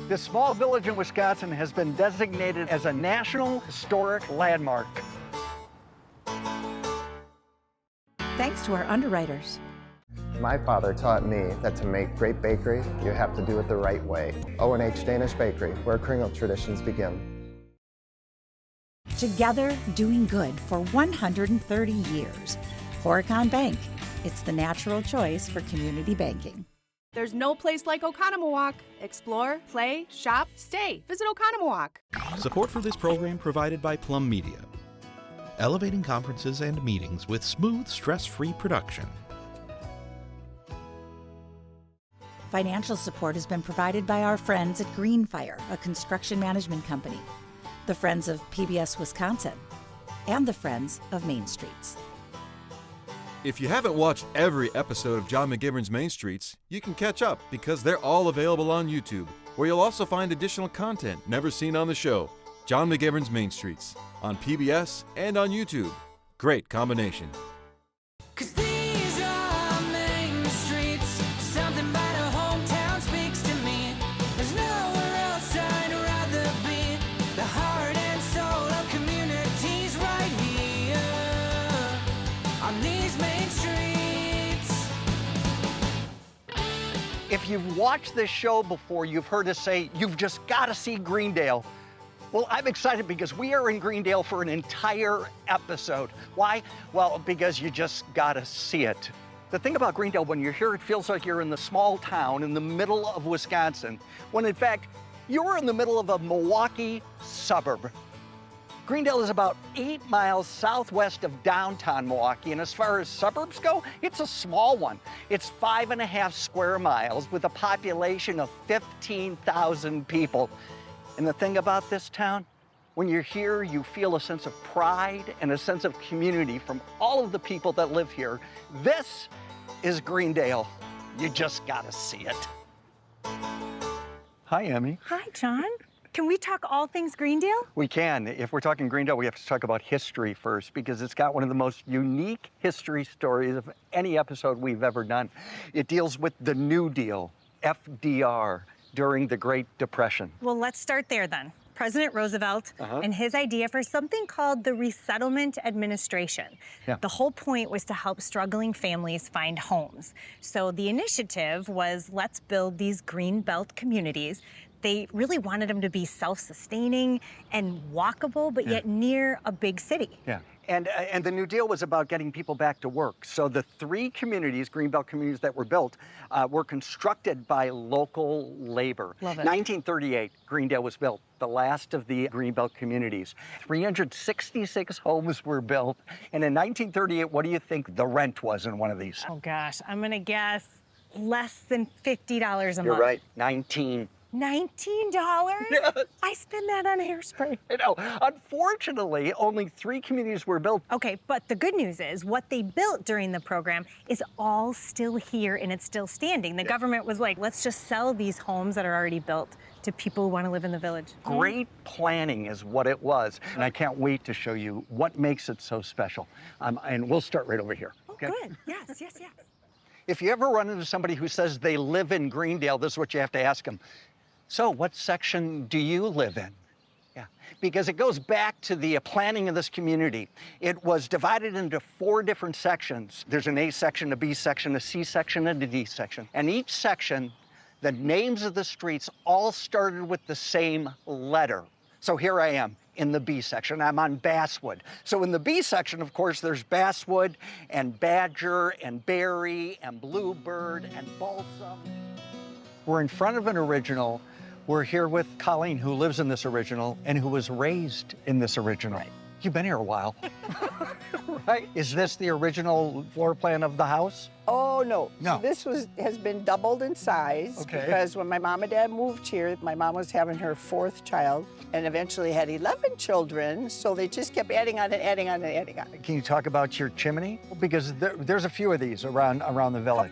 This small village in Wisconsin has been designated as a National Historic Landmark. Thanks to our underwriters. My father taught me that to make great bakery, you have to do it the right way. O&H Danish Bakery, where Kringle traditions begin. Together, doing good for 130 years. Horicon Bank. It's the natural choice for community banking. There's no place like Oconomowoc. Explore, play, shop, stay. Visit Oconomowoc. Support for this program provided by Plum Media. Elevating conferences and meetings with smooth, stress-free production. Financial support has been provided by our friends at Greenfire, a construction management company, the Friends of PBS Wisconsin, and the Friends of Main Streets. If you haven't watched every episode of John McGivern's Main Streets, you can catch up because they're all available on YouTube, where you'll also find additional content never seen on the show. John McGivern's Main Streets, on PBS and on YouTube. Great combination. If you've watched this show before, you've heard us say, you've just got to see Greendale. Well, I'm excited because we are in Greendale for an entire episode. Why? Well, because you just got to see it. The thing about Greendale, when you're here, it feels like you're in the small town in the middle of Wisconsin, when in fact, you're in the middle of a Milwaukee suburb. Greendale is about 8 miles southwest of downtown Milwaukee, and as far as suburbs go, it's a small one. It's 5.5 square miles with a population of 15,000 people. And the thing about this town, when you're here, you feel a sense of pride and a sense of community from all of the people that live here. This is Greendale. You just gotta see it. Hi, Emmy. Hi, John. Can we talk all things Greendale? We can. If we're talking Greendale, we have to talk about history first because it's got one of the most unique history stories of any episode we've ever done. It deals with the New Deal, FDR, during the Great Depression. Well, let's start there then. President Roosevelt and his idea for something called the Resettlement Administration. Yeah. The whole point was to help struggling families find homes. So the initiative was, let's build these greenbelt communities. They really wanted them to be self-sustaining and walkable, but yet near a big city. Yeah. And the New Deal was about getting people back to work. So the 3 communities, greenbelt communities that were built, were constructed by local labor. Love it. 1938, Greendale was built, the last of the greenbelt communities. 366 homes were built. And in 1938, what do you think the rent was in one of these? Oh gosh, I'm gonna guess less than $50 a month. You're right, 19. $19? Yes. I spend that on hairspray. You know, unfortunately, only 3 communities were built. Okay, but the good news is what they built during the program is all still here and it's still standing. The government was like, let's just sell these homes that are already built to people who want to live in the village. Great planning is what it was. And I can't wait to show you what makes it so special. And we'll start right over here. Oh, okay? good. Yes, yes, yes. If you ever run into somebody who says they live in Greendale, this is what you have to ask them. So what section do you live in? Yeah, because it goes back to the planning of this community. It was divided into 4 different sections. There's an A section, a B section, a C section, and a D section. And each section, the names of the streets all started with the same letter. So here I am in the B section. I'm on Basswood. So in the B section, of course, there's Basswood and Badger and Berry and Bluebird and Balsam. We're in front of an original. We're here with Colleen, who lives in this original and who was raised in this original. Right. You've been here a while, right? Is this the original floor plan of the house? Oh, no. No. This has been doubled in size because when my mom and dad moved here, my mom was having her 4th child and eventually had 11 children, so they just kept adding on and adding on and adding on. Can you talk about your chimney? Because there's a few of these around the village.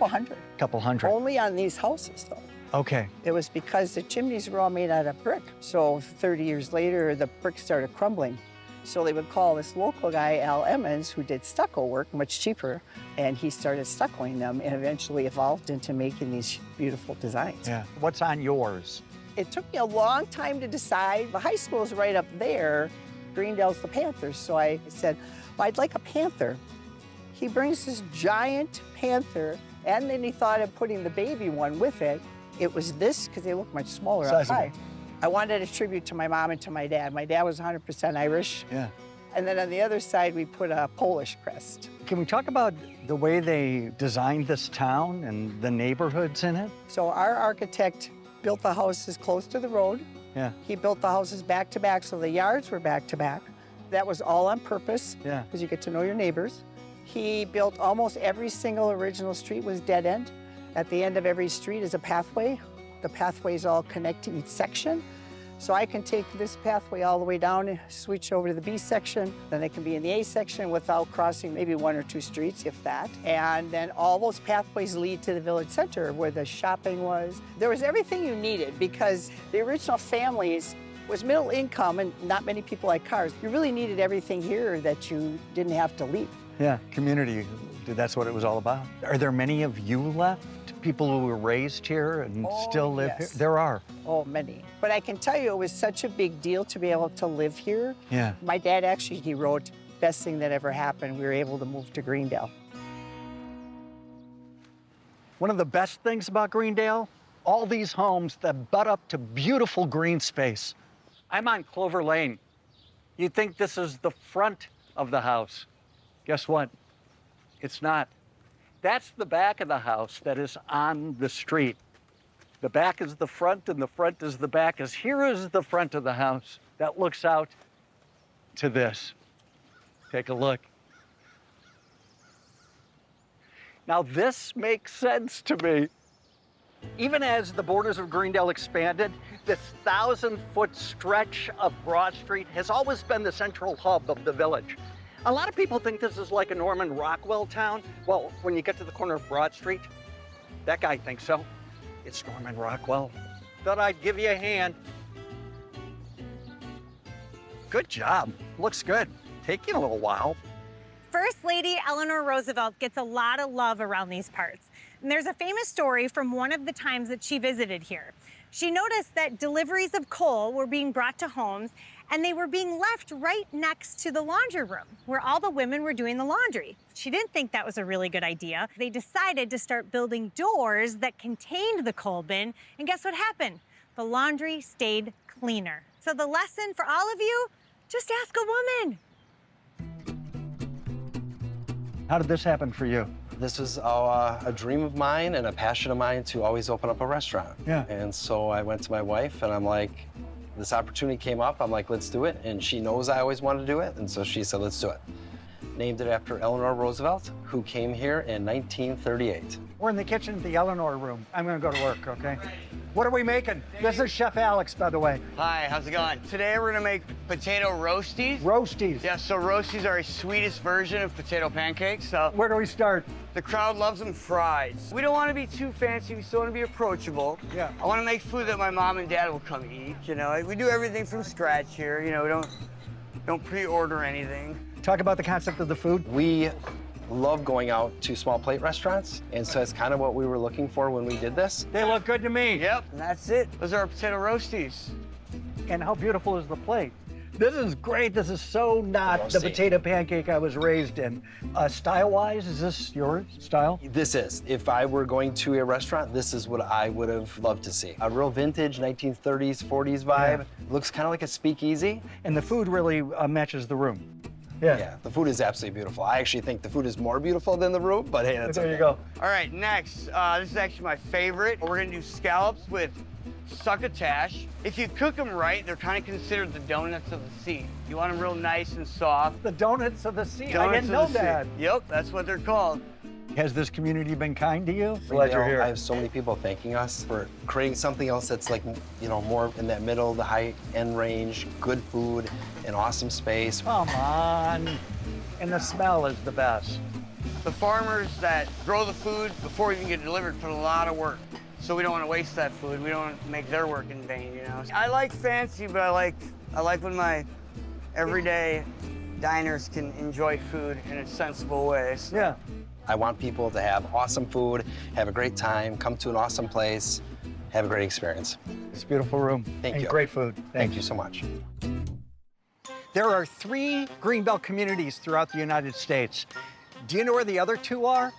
Couple hundred. Only on these houses, though. Okay. It was because the chimneys were all made out of brick. So 30 years later, the brick started crumbling. So they would call this local guy, Al Emmons, who did stucco work, much cheaper, and he started stuccoing them and eventually evolved into making these beautiful designs. Yeah. What's on yours? It took me a long time to decide. The high school is right up there. Greendale's the Panthers. So I said, well, I'd like a panther. He brings this giant panther, and then he thought of putting the baby one with it. It was this, because they look much smaller up high. I wanted a tribute to my mom and to my dad. My dad was 100% Irish. Yeah. And then on the other side, we put a Polish crest. Can we talk about the way they designed this town and the neighborhoods in it? So our architect built the houses close to the road. Yeah. He built the houses back to back, so the yards were back to back. That was all on purpose, Yeah. because you get to know your neighbors. He built almost every single original street was dead end. At the end of every street is a pathway. The pathways all connect to each section. So I can take this pathway all the way down and switch over to the B section. Then I can be in the A section without crossing maybe 1 or 2 streets, if that. And then all those pathways lead to the village center where the shopping was. There was everything you needed because the original families was middle income and not many people had cars. You really needed everything here that you didn't have to leave. Yeah, community, that's what it was all about. Are there many of you left? People who were raised here and still live yes. here? There are. Oh, many. But I can tell you, it was such a big deal to be able to live here. Yeah. My dad actually, he wrote, best thing that ever happened, we were able to move to Greendale. One of the best things about Greendale, all these homes that butt up to beautiful green space. I'm on Clover Lane. You'd think this is the front of the house. Guess what? It's not. That's the back of the house that is on the street. The back is the front and the front is the back. As here is the front of the house that looks out to this. Take a look. Now this makes sense to me. Even as the borders of Greendale expanded, this 1,000-foot stretch of Broad Street has always been the central hub of the village. A lot of people think this is like a Norman Rockwell town. Well, when you get to the corner of Broad Street, that guy thinks so. It's Norman Rockwell. Thought I'd give you a hand. Good job. Looks good. Taking a little while. First Lady Eleanor Roosevelt gets a lot of love around these parts. And there's a famous story from one of the times that she visited here. She noticed that deliveries of coal were being brought to homes and they were being left right next to the laundry room where all the women were doing the laundry. She didn't think that was a really good idea. They decided to start building doors that contained the coal bin, and guess what happened? The laundry stayed cleaner. So the lesson for all of you, just ask a woman. How did this happen for you? This was a dream of mine and a passion of mine to always open up a restaurant. Yeah. And so I went to my wife and I'm like, this opportunity came up. I'm like, let's do it. And she knows I always wanted to do it. And so she said, let's do it. Named it after Eleanor Roosevelt, who came here in 1938. We're in the kitchen at the Eleanor Room. I'm gonna go to work, okay? What are we making? This is Chef Alex, by the way. Hi, how's it going? Today we're gonna make potato roasties. Roasties. Yeah, so roasties are a sweetest version of potato pancakes. So Where do we start? the crowd loves them fried. We don't want to be too fancy. We still want to be approachable. Yeah. I want to make food that my mom and dad will come eat. You know, we do everything from scratch here. You know, we don't pre-order anything. Talk about the concept of the food. We love going out to small plate restaurants. And so it's kind of what we were looking for when we did this. They look good to me. Yep, and that's it. Those are our potato roasties. And how beautiful is the plate? This is great. This is so not the Roasty. potato pancake I was raised in. Style-wise, is this your style? This is. If I were going to a restaurant, this is what I would have loved to see. A real vintage 1930s, 40s vibe. Yeah. Looks kind of like a speakeasy. And the food really matches the room. Yeah, the food is absolutely beautiful. I actually think the food is more beautiful than the room, but hey, that's There okay. you go. All right, next, this is actually my favorite. We're gonna do scallops with succotash. If you cook them right, they're kind of considered the donuts of the sea. You want them real nice and soft. The donuts of the sea. I Donuts didn't know of the sea. that. Yep, that's what they're called. Has this community been kind to you? Glad you're here. I have so many people thanking us for creating something else that's like, you know, more in that middle, the high-end range, good food, an awesome space. Come on. And the smell is the best. The farmers that grow the food before it even get delivered put a lot of work. So we don't want to waste that food. We don't want to make their work in vain, you know? I like fancy, but I like when my everyday diners can enjoy food in a sensible way. So. Yeah. I want people to have awesome food, have a great time, come to an awesome place, have a great experience. It's a beautiful room. Thank and you. great food. Thank you so much. There are 3 greenbelt communities throughout the United States. Do you know where the other 2 are?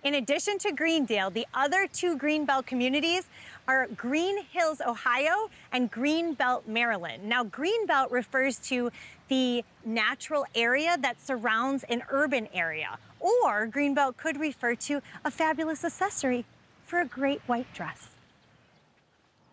In addition to Greendale, the other 2 Greenbelt communities are Green Hills, Ohio, and Greenbelt, Maryland. Now, Greenbelt refers to the natural area that surrounds an urban area, or Greenbelt could refer to a fabulous accessory for a great white dress.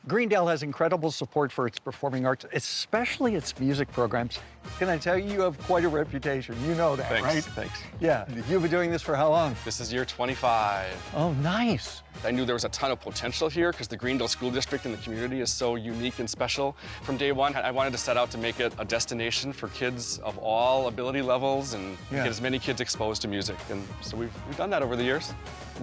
Greendale has incredible support for its performing arts, especially its music programs. Can I tell you have quite a reputation? You know that, right? Thanks. Yeah. You've been doing this for how long? This is year 25. Oh, nice. I knew there was a ton of potential here because the Greendale School District and the community is so unique and special. From day one, I wanted to set out to make it a destination for kids of all ability levels and get as many kids exposed to music. And so we've done that over the years.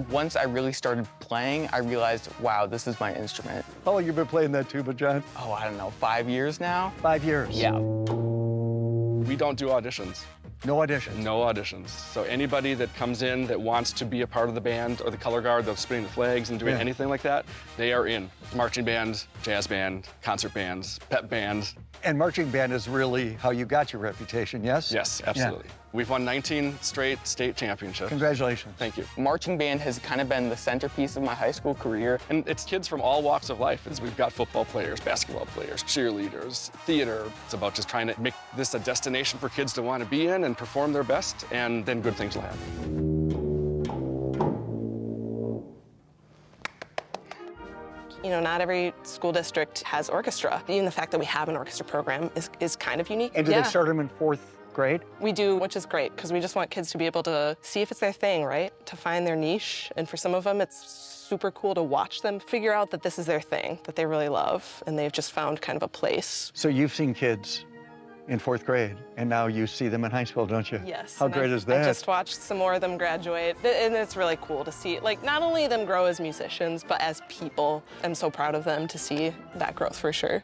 Once I really started playing, I realized, wow, this is my instrument. How long have you been playing that tuba, John? Oh, I don't know, 5 years now? 5 years. Yeah. We don't do auditions. No auditions? No auditions. So anybody that comes in that wants to be a part of the band or the color guard, they're spinning the flags and doing anything like that, they are in. Marching band, jazz band, concert bands, pep band. And marching band is really how you got your reputation, yes? Yes, absolutely. Yeah. We've won 19 straight state championships. Congratulations. Thank you. Marching band has kind of been the centerpiece of my high school career. And it's kids from all walks of life. We've got football players, basketball players, cheerleaders, theater. It's about just trying to make this a destination for kids to want to be in and perform their best, and then good things will happen. You know, not every school district has orchestra. Even the fact that we have an orchestra program is kind of unique. And do they start them in 4th grade? We do, which is great, because we just want kids to be able to see if it's their thing, right? To find their niche. And for some of them, it's super cool to watch them figure out that this is their thing, that they really love, and they've just found kind of a place. So you've seen kids in 4th grade, and now you see them in high school, don't you? Yes. How great is that? I just watched some more of them graduate, and it's really cool to see, like, not only them grow as musicians, but as people. I'm so proud of them to see that growth for sure.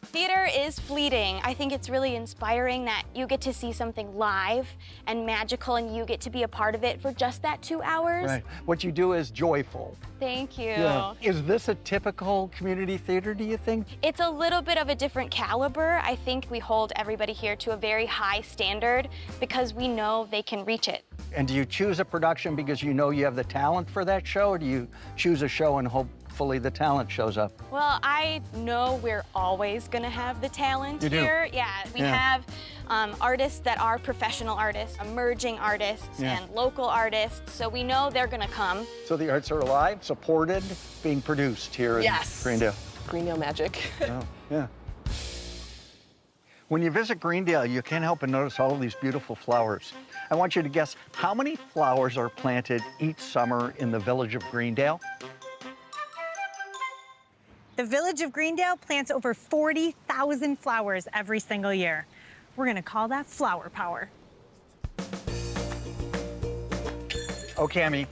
Theater is fleeting. I think it's really inspiring that you get to see something live and magical, and you get to be a part of it for just that 2 hours. Right. What you do is joyful. Thank you. Yeah. Is this a typical community theater, do you think? It's a little bit of a different caliber. I think we hold everybody here to a very high standard because we know they can reach it. And do you choose a production because you know you have the talent for that show, or do you choose a show and hopefully the talent shows up? Well, I know we're always gonna have the talent here. Yeah, we have artists that are professional artists, emerging artists, and local artists, so we know they're gonna come. So the arts are alive, supported, being produced here in Greendale. Greendale magic. Oh, yeah. When you visit Greendale, you can't help but notice all of these beautiful flowers. I want you to guess how many flowers are planted each summer in the village of Greendale? The village of Greendale plants over 40,000 flowers every single year. We're gonna call that flower power. Okay, Emmy,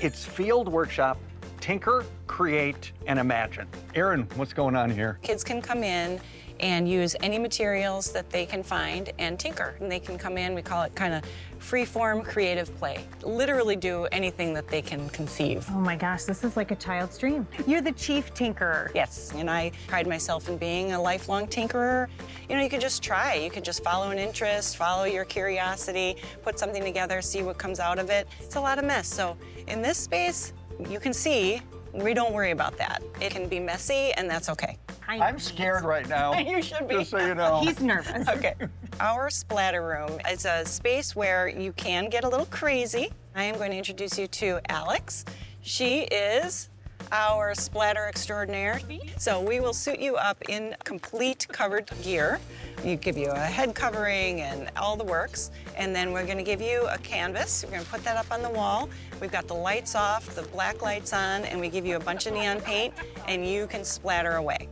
it's field workshop, tinker, create, and imagine. Erin, what's going on here? Kids can come in and use any materials that they can find and tinker. And they can come in, we call it kind of free-form creative play. Literally do anything that they can conceive. Oh my gosh, this is like a child's dream. You're the chief tinkerer. Yes, and I pride myself in being a lifelong tinkerer. You know, you could just try. You could just follow an interest, follow your curiosity, put something together, see what comes out of it. It's a lot of mess. So in this space, you can see, we don't worry about that. It can be messy, and that's okay. I'm scared right now. You should be. Just so you know. He's nervous. Okay. Our splatter room is a space where you can get a little crazy. I am going to introduce you to Alex. She is our splatter extraordinaire. So we will suit you up in complete covered gear. We give you a head covering and all the works. And then we're gonna give you a canvas. We're gonna put that up on the wall. We've got the lights off, the black lights on, and we give you a bunch of neon paint, and you can splatter away.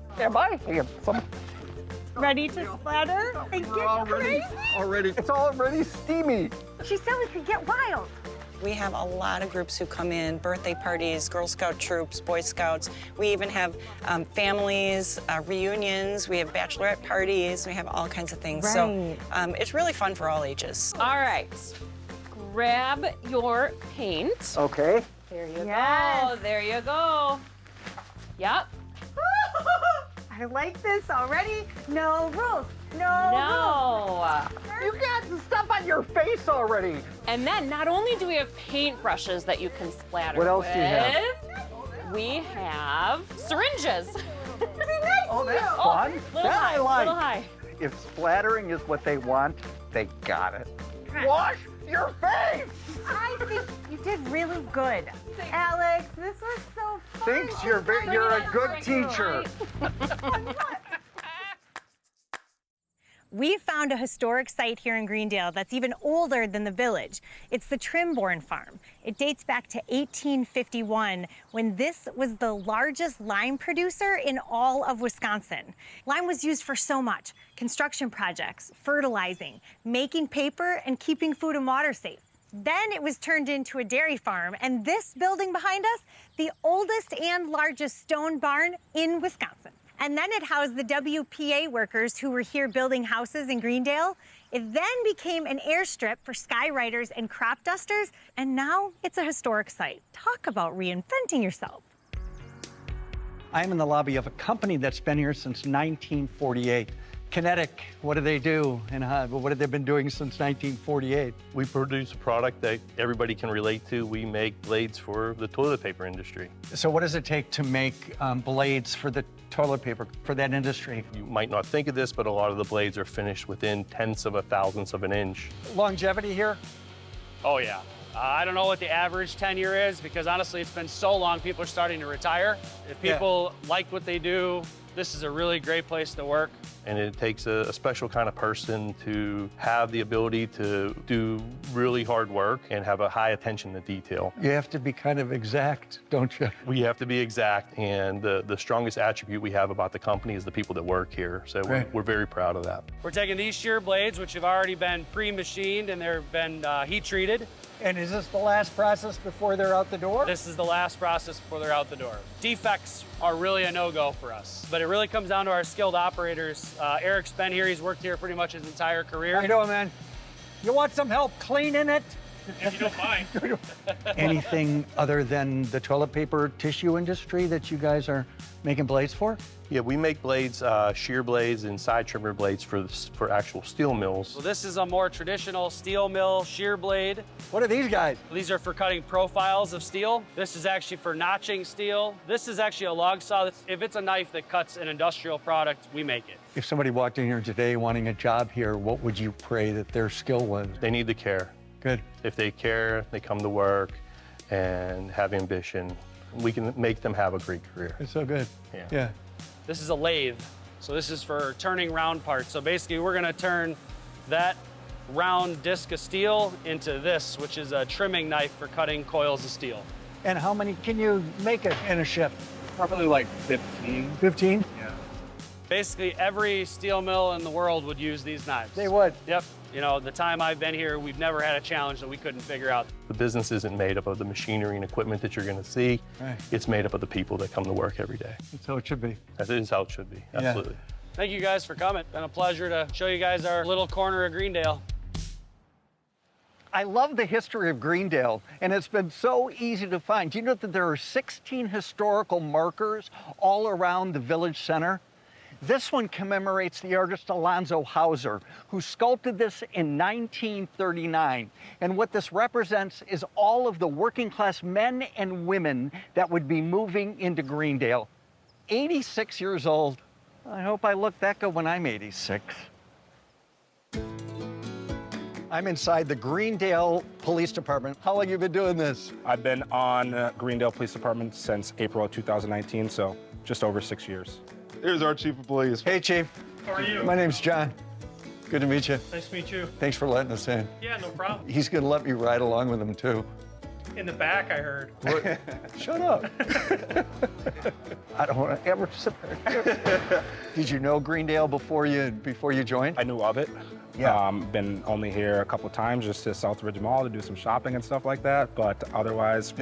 Ready to splatter and get crazy? It's already steamy. She said we could get wild. We have a lot of groups who come in, birthday parties, Girl Scout troops, Boy Scouts. We even have families, reunions, we have bachelorette parties, we have all kinds of things. So it's really fun for all ages. All right, grab your paint. Okay. There you go. There you go. Yep. I like this already. No rules. No. You got the stuff on your face already. And then not only do we have paintbrushes that you can splatter What else with, do you have? we have syringes. Oh, that's fun. Little That high, I like. little high. If splattering is what they want, they got it. Wash your face! I think you did really good. Alex, this was so fun. Thanks, you're a good teacher. We found a historic site here in Greendale that's even older than the village. It's the Trimborn Farm. It dates back to 1851, when this was the largest lime producer in all of Wisconsin. Lime was used for so much: construction projects, fertilizing, making paper, and keeping food and water safe. Then it was turned into a dairy farm, and this building behind us, the oldest and largest stone barn in Wisconsin. And then it housed the WPA workers who were here building houses in Greendale. It then became an airstrip for skywriters and crop dusters, and now it's a historic site. Talk about reinventing yourself. I'm in the lobby of a company that's been here since 1948. Kinetic, what do they do, and what have they been doing since 1948? We produce a product that everybody can relate to. We make blades for the toilet paper industry. So what does it take to make blades for the toilet paper, for that industry? You might not think of this, but a lot of the blades are finished within tenths of a thousandth of an inch. Longevity here? Oh, yeah. I don't know what the average tenure is, because honestly, it's been so long, people are starting to retire. If people like what they do, this is a really great place to work. And it takes a special kind of person to have the ability to do really hard work and have a high attention to detail. You have to be kind of exact, don't you? We have to be exact, and the strongest attribute we have about the company is the people that work here. So we're very proud of that. We're taking these shear blades, which have already been pre-machined and they've been heat treated. And is this the last process before they're out the door? This is the last process before they're out the door. Defects are really a no-go for us, but it really comes down to our skilled operators. Eric's been here, he's worked here pretty much his entire career. How you doing, man? You want some help cleaning it? If you don't mind. Anything other than the toilet paper tissue industry that you guys are making blades for? Yeah, we make blades, shear blades and side trimmer blades for actual steel mills. So this is a more traditional steel mill shear blade. What are these guys? These are for cutting profiles of steel. This is actually for notching steel. This is actually a log saw. If it's a knife that cuts an industrial product, we make it. If somebody walked in here today wanting a job here, what would you pray that their skill was? They need the care. Good. If they care, they come to work and have ambition, we can make them have a great career. It's so good. Yeah. This is a lathe. So this is for turning round parts. So basically we're gonna turn that round disc of steel into this, which is a trimming knife for cutting coils of steel. And how many can you make it in a shift? Probably like 15. 15? Yeah. Basically every steel mill in the world would use these knives. They would? Yep. You know, the time I've been here, we've never had a challenge that we couldn't figure out. The business isn't made up of the machinery and equipment that you're going to see. Right. It's made up of the people that come to work every day. That's how it should be. That is how it should be, absolutely. Thank you guys for coming. Been a pleasure to show you guys our little corner of Greendale. I love the history of Greendale, and it's been so easy to find. Do you know that there are 16 historical markers all around the village center? This one commemorates the artist Alonzo Hauser, who sculpted this in 1939. And what this represents is all of the working class men and women that would be moving into Greendale. 86 years old. I hope I look that good when I'm 86. I'm inside the Greendale Police Department. How long have you been doing this? I've been on Greendale Police Department since April of 2019, so just over 6 years. Here's our chief of police. Hey, Chief. How are you? My name's John. Good to meet you. Nice to meet you. Thanks for letting us in. Yeah, no problem. He's gonna let me ride along with him, too. In the back, I heard. What? Shut up. I don't want to ever sit there. Did you know Greendale before you joined? I knew of it. Yeah. Been only here a couple times, just to Southridge Mall to do some shopping and stuff like that, but otherwise,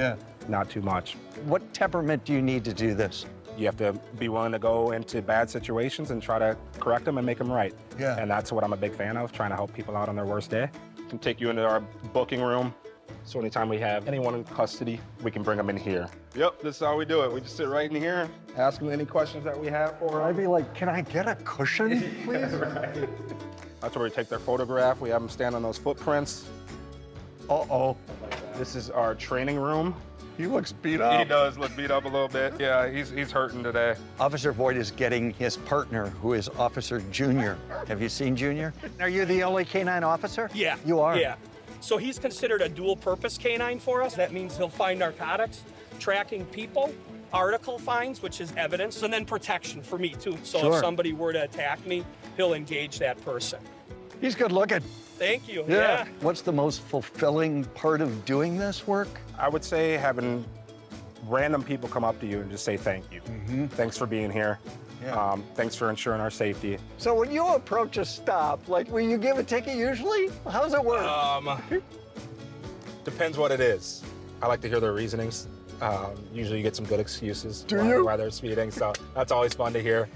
not too much. What temperament do you need to do this? You have to be willing to go into bad situations and try to correct them and make them right. Yeah. And that's what I'm a big fan of, trying to help people out on their worst day. Can take you into our booking room, So anytime we have anyone in custody, we can bring them in here. Yep, this is how we do it. We just sit right in here, ask them any questions that we have for them. I'd be like, can I get a cushion, please? Right. That's where we take their photograph. We have them stand on those footprints. Uh-oh. This is our training room. He looks beat up. He does look beat up a little bit. Yeah, he's hurting today. Officer Voigt is getting his partner, who is Officer Junior. Have you seen Junior? Are you the only canine officer? Yeah. You are? Yeah. So he's considered a dual-purpose canine for us. That means he'll find narcotics, tracking people, article finds, which is evidence, and then protection for me, too. So Sure. if somebody were to attack me, he'll engage that person. He's good looking. Thank you. Yeah. What's the most fulfilling part of doing this work? I would say having random people come up to you and just say thank you. Thanks for being here. Yeah. Thanks for ensuring our safety. So when you approach a stop, like, will you give a ticket usually? How does it work? Depends what it is. I like to hear their reasonings. Usually you get some good excuses why they're speeding, so that's always fun to hear.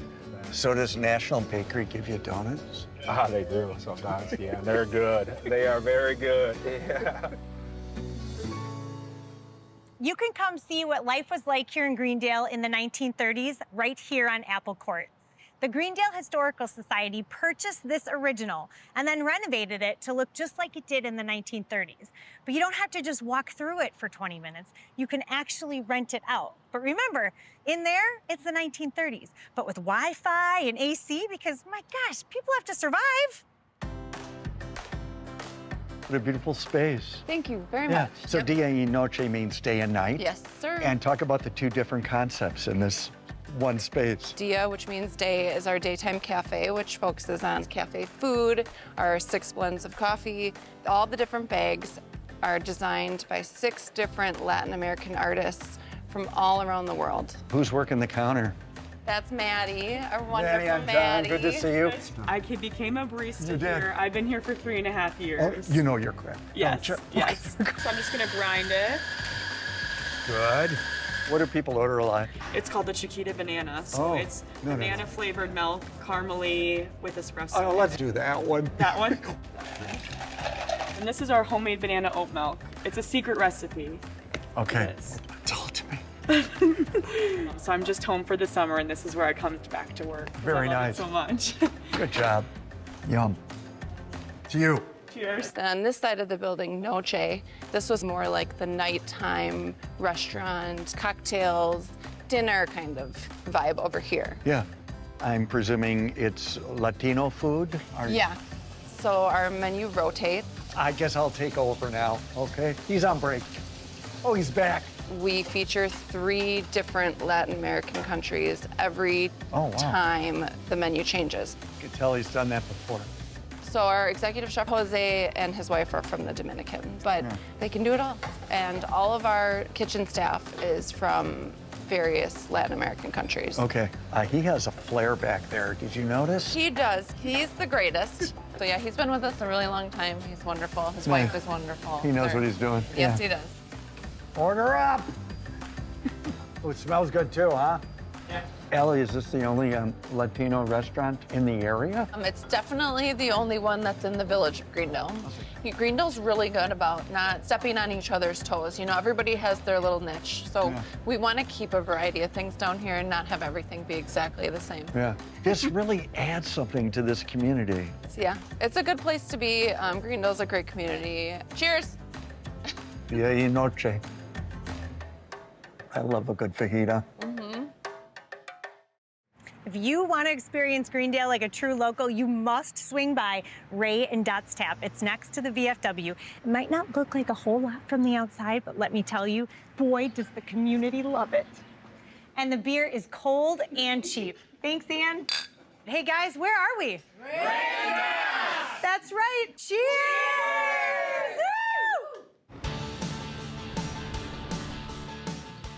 So does National Bakery give you donuts? They do sometimes, yeah. They're good. They are very good, yeah. You can come see what life was like here in Greendale in the 1930s right here on Apple Court. The Greendale Historical Society purchased this original and then renovated it to look just like it did in the 1930s. But you don't have to just walk through it for 20 minutes. You can actually rent it out. But remember, in there, it's the 1930s, but with Wi-Fi and AC, because my gosh, people have to survive. What a beautiful space. Thank you very Yeah. much. So Dia y Noche means day and night. Yes, sir. And talk about the two different concepts in this one space. Dia, which means day, is our daytime cafe, which focuses on cafe food, our 6 blends of coffee. All the different bags are designed by 6 different Latin American artists from all around the world. Who's working the counter? That's Maddie, our wonderful Maddie, I'm John. Maddie. Good to see you. I became a barista You did? here. I've been here for 3.5 years. Oh, you know your craft. Yes, don't you? yes. So I'm just gonna grind it. Good. What do people order a lot? It's called the Chiquita Banana. So Oh, it's no, no. banana flavored milk, caramely with espresso. Oh, let's do that one. That one. And this is our homemade banana oat milk. It's a secret recipe. Okay. Yes. Tell it to me. So I'm just home for the summer, and this is where I come back to work. 'cause Very I love nice. it so much. Good job. Yum. To you. Cheers. On this side of the building, Noche, this was more like the nighttime restaurant, cocktails, dinner kind of vibe over here. Yeah. I'm presuming it's Latino food? Yeah. So our menu rotates. I guess I'll take over now, okay? He's on break. Oh, he's back. We feature 3 different Latin American countries every time the menu changes. You can tell he's done that before. So our executive chef, Jose, and his wife are from the Dominican, but they can do it all. And all of our kitchen staff is from various Latin American countries. Okay. He has a flare back there. Did you notice? He does. He's the greatest. So yeah, he's been with us a really long time. He's wonderful. His Yeah. wife is wonderful. He knows They're- what he's doing. Yes, Yeah. he does. Order up. Oh, it smells good too, huh? Yeah. Ellie, is this the only Latino restaurant in the area? It's definitely the only one that's in the village of Greendale. Greendale's really good about not stepping on each other's toes. You know, everybody has their little niche. So we want to keep a variety of things down here and not have everything be exactly the same. Yeah. This really adds something to this community. So, yeah, it's a good place to be. Greendale's a great community. Cheers. Dia y Noche. I love a good fajita. If you want to experience Greendale like a true local, you must swing by Ray and Dot's Tap. It's next to the VFW. It might not look like a whole lot from the outside, but let me tell you, boy, does the community love it. And the beer is cold and cheap. Thanks, Ann. Hey, guys, where are we? That's right. Cheers! Woo!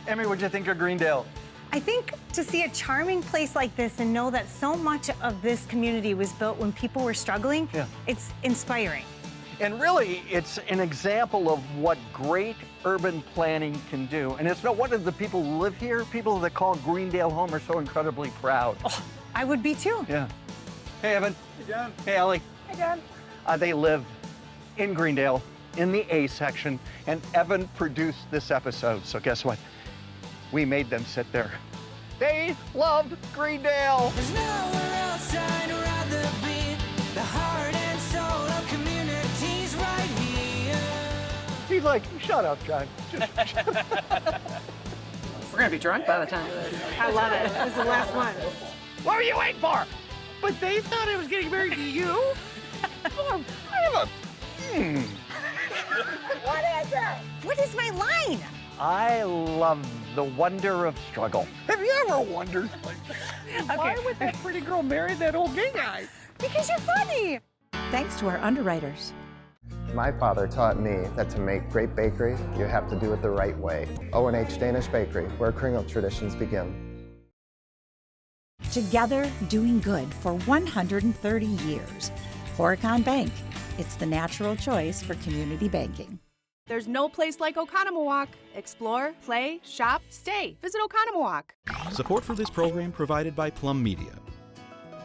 Emmy, what'd you think of Greendale? I think to see a charming place like this and know that so much of this community was built when people were struggling, it's inspiring. And really, it's an example of what great urban planning can do. And it's no wonder the people who live here, people that call Greendale home, are so incredibly proud. Oh, I would be too. Yeah. Hey, Evan. Hey, John. Hey, Ellie. Hi, John. They live in Greendale, in the A section, and Evan produced this episode. So guess what? We made them sit there. They loved Greendale. There's nowhere else I'd rather be. The heart and soul of communities right here. He's like, shut up, John. We're gonna be drunk by the time of this. I love it. This is the last one. What were you waiting for? But they thought I was getting married to you? Oh, I have a... What is it? What is my line? I love the wonder of struggle. Have you ever wondered? Why would that pretty girl marry that old gay guy? Because you're funny. Thanks to our underwriters. My father taught me that to make great bakery, you have to do it the right way. O&H Danish Bakery, where Kringle traditions begin. Together, doing good for 130 years. Horicon Bank. It's the natural choice for community banking. There's no place like Oconomowoc. Explore, play, shop, stay. Visit Oconomowoc. Support for this program provided by Plum Media.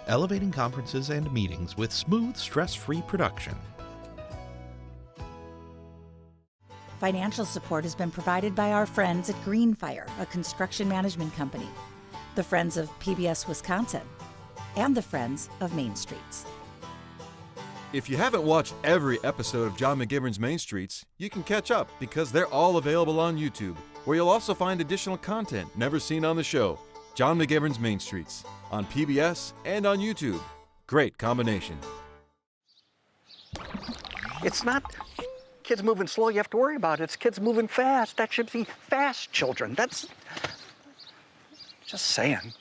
Elevating conferences and meetings with smooth, stress-free production. Financial support has been provided by our friends at Greenfire, a construction management company, the Friends of PBS Wisconsin, and the Friends of Main Streets. If you haven't watched every episode of John McGivern's Main Streets, you can catch up because they're all available on YouTube, where you'll also find additional content never seen on the show. John McGivern's Main Streets, on PBS and on YouTube. Great combination. It's not kids moving slow you have to worry about. It's kids moving fast. That should be fast children. That's just saying.